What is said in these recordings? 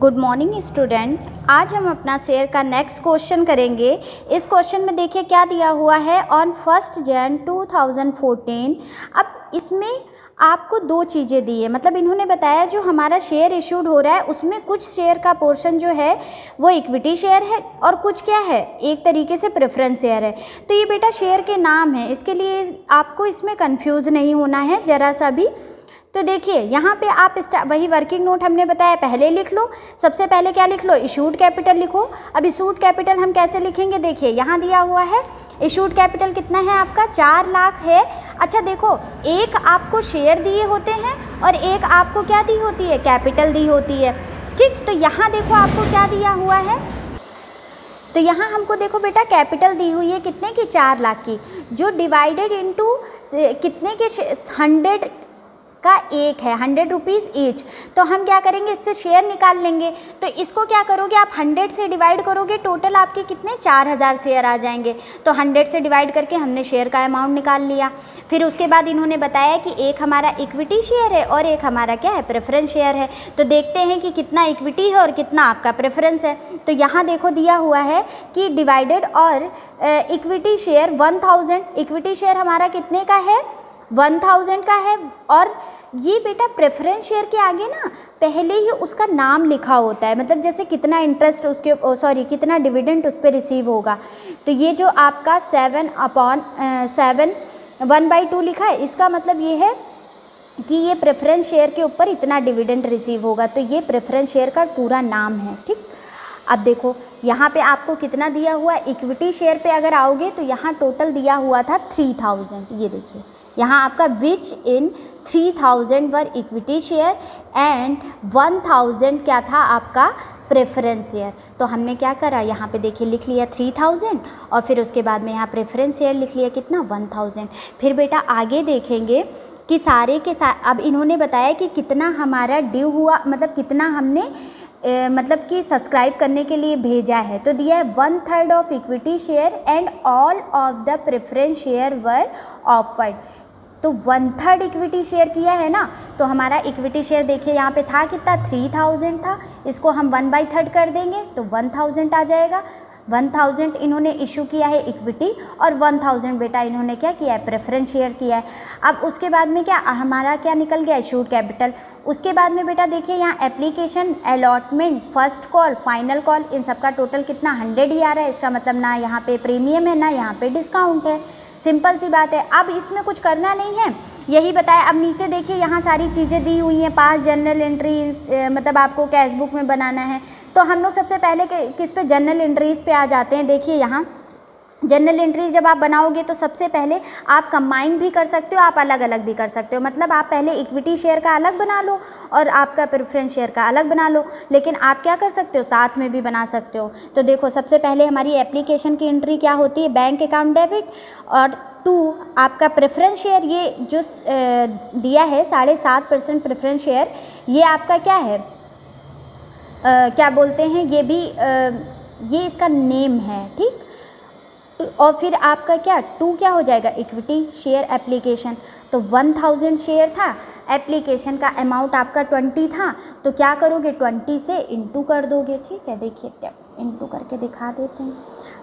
Good morning student. आज हम अपना शेयर का नेक्स्ट क्वेश्चन करेंगे। इस क्वेश्चन में देखिए क्या दिया हुआ है, ऑन 1 जनवरी 2014। अब इसमें आपको दो चीज़ें दी है, मतलब इन्होंने बताया जो हमारा शेयर इशूड हो रहा है उसमें कुछ शेयर का पोर्शन जो है वो इक्विटी शेयर है और कुछ क्या है, एक तरीके से प्रेफरेंस शेयर है। तो ये बेटा शेयर के नाम है, इसके लिए आपको इसमें कंफ्यूज नहीं होना है ज़रा सा भी। तो देखिए यहाँ पे आप वही वर्किंग नोट हमने बताया पहले लिख लो। सबसे पहले क्या लिख लो, इशूड कैपिटल लिखो। अब इशूड कैपिटल हम कैसे लिखेंगे, देखिए यहाँ दिया हुआ है इशूड कैपिटल कितना है आपका, 4 लाख है। अच्छा देखो, एक आपको शेयर दिए होते हैं और एक आपको क्या दी होती है, कैपिटल दी होती है। ठीक, तो यहाँ देखो आपको क्या दिया हुआ है, तो यहाँ हमको देखो बेटा कैपिटल दी हुई है कितने की, 4 लाख की, जो डिवाइडेड इनटू कितने के 100 का एक है, 100 रुपीज़ ईच। तो हम क्या करेंगे, इससे शेयर निकाल लेंगे। तो इसको क्या करोगे आप, 100 से डिवाइड करोगे, टोटल आपके कितने 4000 शेयर आ जाएंगे। तो 100 से डिवाइड करके हमने शेयर का अमाउंट निकाल लिया। फिर उसके बाद इन्होंने बताया कि एक हमारा इक्विटी शेयर है और एक हमारा क्या है, प्रेफरेंस शेयर है। तो देखते हैं कि कितना इक्विटी है और कितना आपका प्रेफरेंस है। तो यहाँ देखो दिया हुआ है कि डिवाइडेड और इक्विटी शेयर 1000, इक्विटी शेयर हमारा कितने का है, 1000 का है। और ये बेटा प्रेफरेंस शेयर के आगे ना पहले ही उसका नाम लिखा होता है, मतलब जैसे कितना इंटरेस्ट उसके कितना डिविडेंड उस पर रिसीव होगा। तो ये जो आपका 7/7 1/2 लिखा है, इसका मतलब ये है कि ये प्रेफरेंस शेयर के ऊपर इतना डिविडेंड रिसीव होगा। तो ये प्रेफरेंस शेयर का पूरा नाम है। ठीक, अब देखो यहाँ पे आपको कितना दिया हुआ है, इक्विटी शेयर पे अगर आओगे तो यहाँ टोटल दिया हुआ था 3000। ये देखिए यहाँ आपका विच इन 3000 वर इक्विटी शेयर एंड 1000 क्या था आपका प्रेफरेंस शेयर। तो हमने क्या करा, यहाँ पे देखिए लिख लिया 3000 और फिर उसके बाद में यहाँ प्रेफरेंस शेयर लिख लिया कितना, 1000। फिर बेटा आगे देखेंगे कि सारे के साथ अब इन्होंने बताया कि कितना हमारा ड्यू हुआ, मतलब कितना हमने मतलब कि सब्सक्राइब करने के लिए भेजा है। तो दिया है 1/3 of equity share and all of the preference share were offered. तो 1/3 इक्विटी शेयर किया है ना, तो हमारा इक्विटी शेयर देखिए यहाँ पे था कितना, 3000 था। इसको हम 1/3 कर देंगे तो 1000 आ जाएगा। 1000 इन्होंने इशू किया है इक्विटी और 1000 बेटा इन्होंने क्या किया है, प्रेफरेंस शेयर किया है। अब उसके बाद में क्या हमारा क्या निकल गया, इशूड कैपिटल। उसके बाद में बेटा देखिए यहाँ application, allotment, first call, final call, इन सबका टोटल कितना 100 ही आ रहा है। इसका मतलब ना यहाँ पे प्रीमियम है ना यहाँ पे डिस्काउंट है, सिंपल सी बात है। अब इसमें कुछ करना नहीं है, यही बताया। अब नीचे देखिए यहाँ सारी चीज़ें दी हुई हैं, 5 जर्नल एंट्रीज, मतलब आपको कैश बुक में बनाना है। तो हम लोग सबसे पहले किस पे, जर्नल एंट्रीज़ पे आ जाते हैं। देखिए यहाँ जनरल एंट्रीज जब आप बनाओगे तो सबसे पहले आप कंबाइन भी कर सकते हो, आप अलग अलग भी कर सकते हो। मतलब आप पहले इक्विटी शेयर का अलग बना लो और आपका प्रेफरेंस शेयर का अलग बना लो, लेकिन आप क्या कर सकते हो, साथ में भी बना सकते हो। तो देखो सबसे पहले हमारी एप्लीकेशन की एंट्री क्या होती है, बैंक अकाउंट डेबिट, और 2 आपका प्रेफरेंस शेयर, ये जो दिया है 7.5% प्रेफरेंस शेयर, ये आपका क्या है, क्या बोलते हैं, ये भी ये इसका नेम है। ठीक, और फिर आपका क्या 2 क्या हो जाएगा, इक्विटी शेयर एप्लीकेशन। तो 1000 शेयर था, एप्लीकेशन का अमाउंट आपका 20 था, तो क्या करोगे 20 से इंटू कर दोगे। ठीक है, देखिए इंटू करके दिखा देते हैं।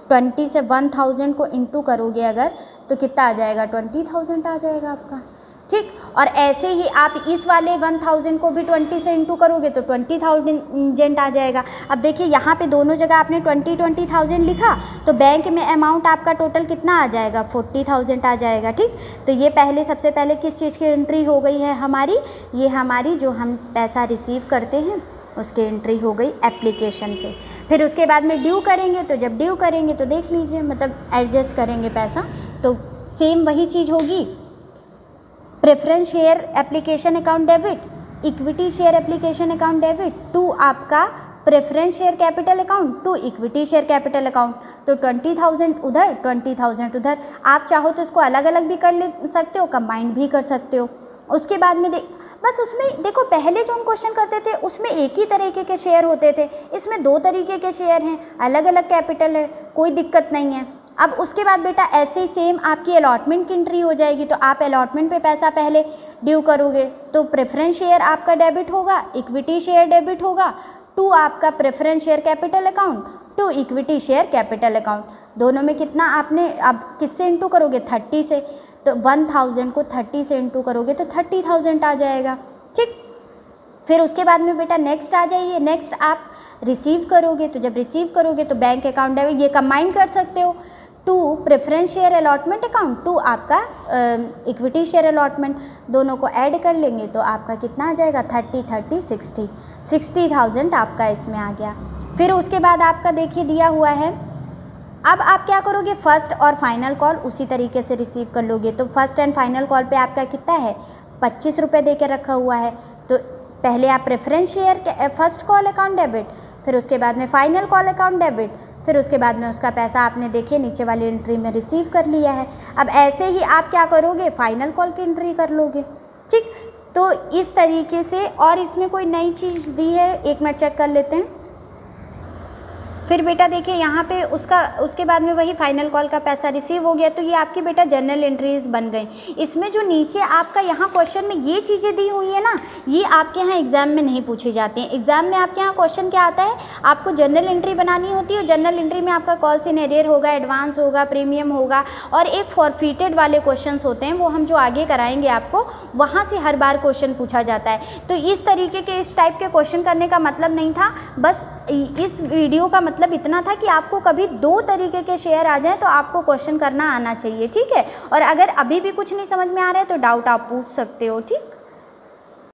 20 से 1000 को इंटू करोगे अगर, तो कितना आ जाएगा, 20000 आ जाएगा आपका। ठीक, और ऐसे ही आप इस वाले 1000 को भी 20 से इंटू करोगे तो 20000 आ जाएगा। अब देखिए यहाँ पे दोनों जगह आपने 20,000 लिखा, तो बैंक में अमाउंट आपका टोटल कितना आ जाएगा, 40,000 आ जाएगा। ठीक, तो ये पहले सबसे पहले किस चीज़ की एंट्री हो गई है हमारी, ये हमारी जो हम पैसा रिसीव करते हैं उसकी एंट्री हो गई एप्लीकेशन पे। फिर उसके बाद में ड्यू करेंगे, तो जब ड्यू करेंगे तो देख लीजिए, मतलब एडजस्ट करेंगे पैसा, तो सेम वही चीज़ होगी, preference share application account debit, equity share application account debit, 2 आपका preference share capital account, 2 equity share capital account. तो 20,000 उधर, 20,000 उधर। आप चाहो तो इसको अलग अलग भी कर ले सकते हो, कंबाइंड भी कर सकते हो। उसके बाद में बस उसमें देखो पहले जो हम क्वेश्चन करते थे उसमें एक ही तरीके के शेयर होते थे, इसमें 2 तरीके के शेयर हैं, अलग अलग कैपिटल है, कोई दिक्कत नहीं है। अब उसके बाद बेटा ऐसे ही सेम आपकी अलॉटमेंट की एंट्री हो जाएगी, तो आप अलॉटमेंट पे पैसा पहले ड्यू करोगे, तो प्रेफरेंस शेयर आपका डेबिट होगा, इक्विटी शेयर डेबिट होगा, टू आपका preference share capital account, to equity share capital account. दोनों में कितना आपने अब किससे इंटू करोगे, 30 से। तो 1000 को 30 से इंटू करोगे तो 30,000 आ जाएगा, ठीक। फिर उसके बाद में बेटा नेक्स्ट आ जाइए, नेक्स्ट आप रिसीव करोगे। तो जब रिसीव करोगे तो बैंक अकाउंट डेबिट, ये कंबाइन कर सकते हो, to preference share allotment account, to आपका इक्विटी शेयर अलॉटमेंट, दोनों को ऐड कर लेंगे तो आपका कितना आ जाएगा, 60,000 आपका इसमें आ गया। फिर उसके बाद आपका देखिए दिया हुआ है, अब आप क्या करोगे, फर्स्ट और फाइनल कॉल उसी तरीके से रिसीव कर लोगे। तो फर्स्ट एंड फाइनल कॉल पे आपका कितना है, 25 रुपये दे के रखा हुआ है। तो पहले आप preference share first call account debit, फिर उसके बाद में फाइनल कॉल अकाउंट डेबिट, फिर उसके बाद में उसका पैसा आपने देखिए नीचे वाली एंट्री में रिसीव कर लिया है। अब ऐसे ही आप क्या करोगे, फाइनल कॉल की एंट्री कर लोगे, ठीक। तो इस तरीके से, और इसमें कोई नई चीज़ दी है, एक मिनट चेक कर लेते हैं। फिर बेटा देखिए यहाँ पे उसके बाद में वही फाइनल कॉल का पैसा रिसीव हो गया। तो ये आपकी बेटा जनरल एंट्रीज बन गई। इसमें जो नीचे आपका यहाँ क्वेश्चन में ये चीज़ें दी हुई है ना, ये आपके यहाँ एग्जाम में नहीं पूछी जाती हैं। एग्जाम में आपके यहाँ क्वेश्चन क्या आता है, आपको जनरल एंट्री बनानी होती है। जनरल एंट्री में आपका कॉल्स इन एरियर होगा, एडवांस होगा, प्रीमियम होगा, और एक फॉरफिटेड वाले क्वेश्चन होते हैं, वो हम जो आगे कराएंगे आपको, वहाँ से हर बार क्वेश्चन पूछा जाता है। तो इस तरीके के, इस टाइप के क्वेश्चन करने का मतलब नहीं था, बस इस वीडियो का मतलब इतना था कि आपको कभी 2 तरीके के शेयर आ जाएं तो आपको क्वेश्चन करना आना चाहिए, ठीक है। और अगर अभी भी कुछ नहीं समझ में आ रहा है तो डाउट आप पूछ सकते हो, ठीक।